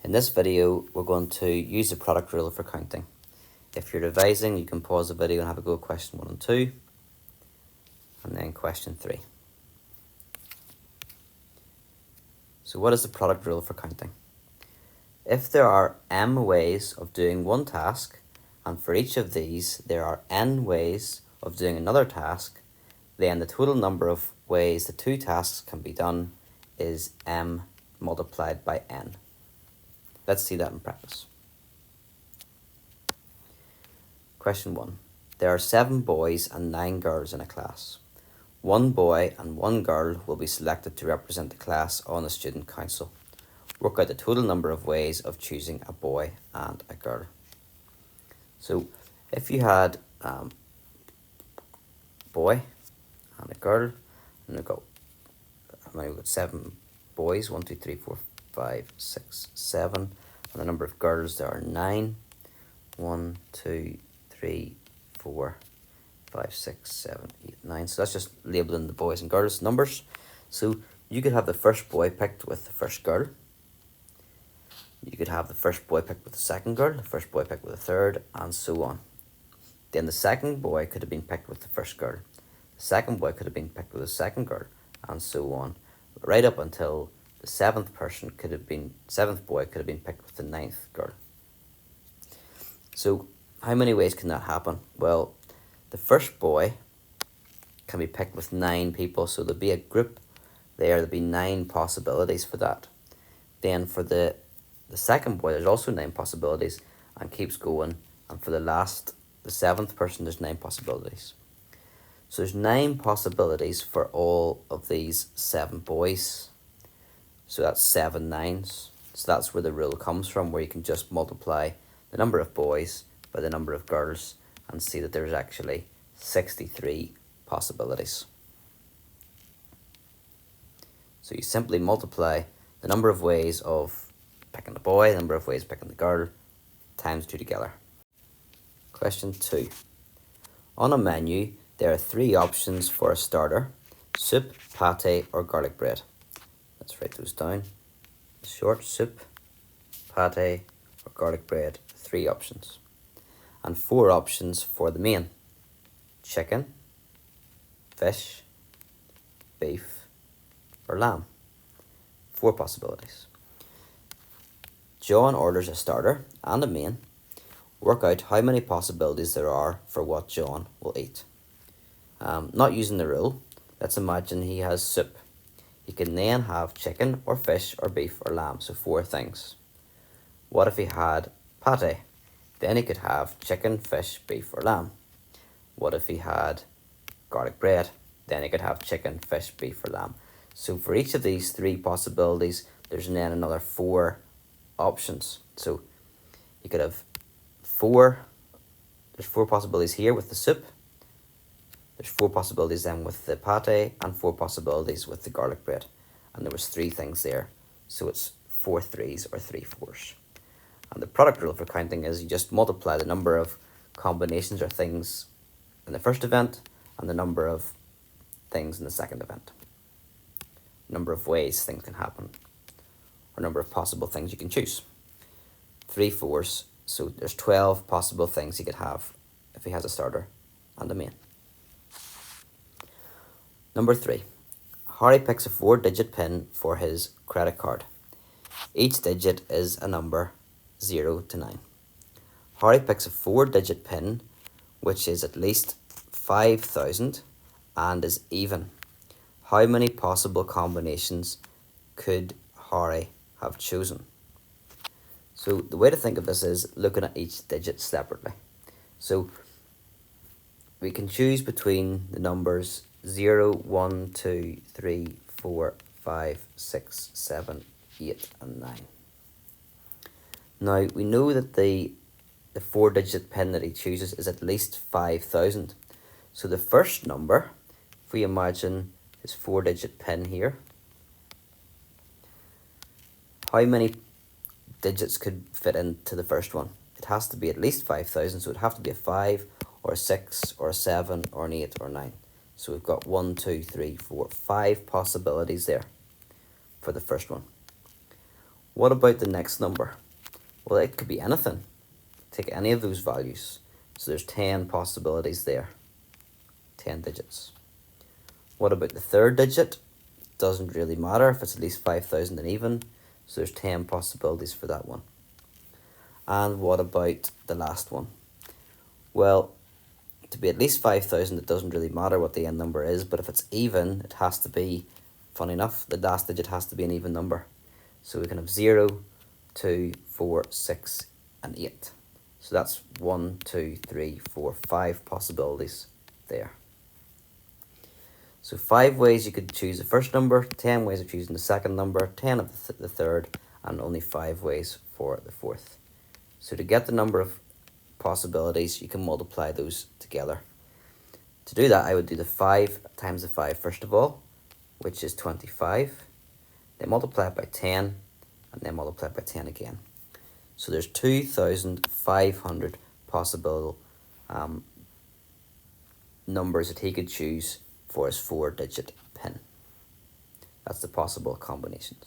In this video, we're going to use the product rule for counting. If you're revising, you can pause the video and have a go at question 1 and 2, and then question 3. So what is the product rule for counting? If there are m ways of doing one task, and for each of these there are n ways of doing another task, then the total number of ways the two tasks can be done is m multiplied by n. Let's see that in practice. Question 1. There are 7 boys and 9 girls in a class. 1 boy and 1 girl will be selected to represent the class on the student council. Work out the total number of ways of choosing a boy and a girl. So if you had a boy and a girl, and we've got 7 boys, 1, 2, 3, 4, 5, 6, 7, and the number of girls there are 9. 1, 2, 3, 4, 5, 6, 7, 8, 9. So that's just labeling the boys and girls numbers. So you could have the first boy picked with the first girl. You could have the first boy picked with the second girl, the first boy picked with the third, and so on. Then the second boy could have been picked with the first girl. The second boy could have been picked with the second girl, and so on. Right up until the seventh boy could have been picked with the 9th girl. So how many ways can that happen? Well, the first boy can be picked with 9 people, so there'll be a group there, there'll be 9 possibilities for that. Then for the second boy, there's also 9 possibilities and keeps going. And for the 7th person, there's 9 possibilities. So there's 9 possibilities for all of these 7 boys. So that's 7 nines. So that's where the rule comes from, where you can just multiply the number of boys by the number of girls and see that there's actually 63 possibilities. So you simply multiply the number of ways of picking the boy, the number of ways of picking the girl, times 2 together. Question 2. On a menu, there are 3 options for a starter: soup, pate, or garlic bread. Let's write those down. Short: soup, pate, or garlic bread. 3 options. And 4 options for the main: chicken, fish, beef, or lamb. 4 possibilities. John orders a starter and a main. Work out how many possibilities there are for what John will eat. Not using the rule, let's imagine he has soup. He can then have chicken or fish or beef or lamb, so 4 things. What if he had pate? Then he could have chicken, fish, beef, or lamb. What if he had garlic bread? Then he could have chicken, fish, beef, or lamb. So for each of these 3 possibilities, there's then another 4 options. So you could have 4. There's 4 possibilities here with the soup. There's 4 possibilities then with the pate, and 4 possibilities with the garlic bread. And there was 3 things there. So it's 4 3s or 3 4s. And the product rule for counting is you just multiply the number of combinations or things in the first event and the number of things in the second event. Number of ways things can happen, or number of possible things you can choose. 3 4s, so there's 12 possible things he could have if he has a starter and a main. Number 3. Harry picks a 4-digit PIN for his credit card. Each digit is a number 0 to 9. Harry picks a 4-digit PIN which is at least 5,000 and is even. How many possible combinations could Harry have chosen? So the way to think of this is looking at each digit separately. So we can choose between the numbers 0, 1, 2, 3, 4, 5, 6, 7, 8, and 9. Now we know that the 4-digit PIN that he chooses is at least 5,000. So the first number, if we imagine his 4-digit PIN here, how many digits could fit into the first one? It has to be at least 5,000, so it'd have to be a 5 or a 6 or a 7 or an 8 or 9. So we've got 1, 2, 3, 4, 5 possibilities there for the first one. What about the next number? Well, it could be anything. Take any of those values. So there's 10 possibilities there. 10 digits. What about the third digit? Doesn't really matter if it's at least 5,000 and even. So there's 10 possibilities for that one. And what about the last one? Well, to be at least 5,000, it doesn't really matter what the end number is, but if it's even, it has to be, funny enough, the last digit has to be an even number. So we can have 0, 2, 4, 6, and 8. So that's 1, 2, 3, 4, 5 possibilities there. So 5 ways you could choose the first number, 10 ways of choosing the second number, 10 of the third, and only 5 ways for the fourth. So to get the number of possibilities, you can multiply those together. To do that, I would do the 5 times the 5 first of all, which is 25. Then multiply it by 10, and then multiply it by 10 again. So there's 2,500 possible numbers that he could choose for his 4-digit PIN. That's the possible combinations.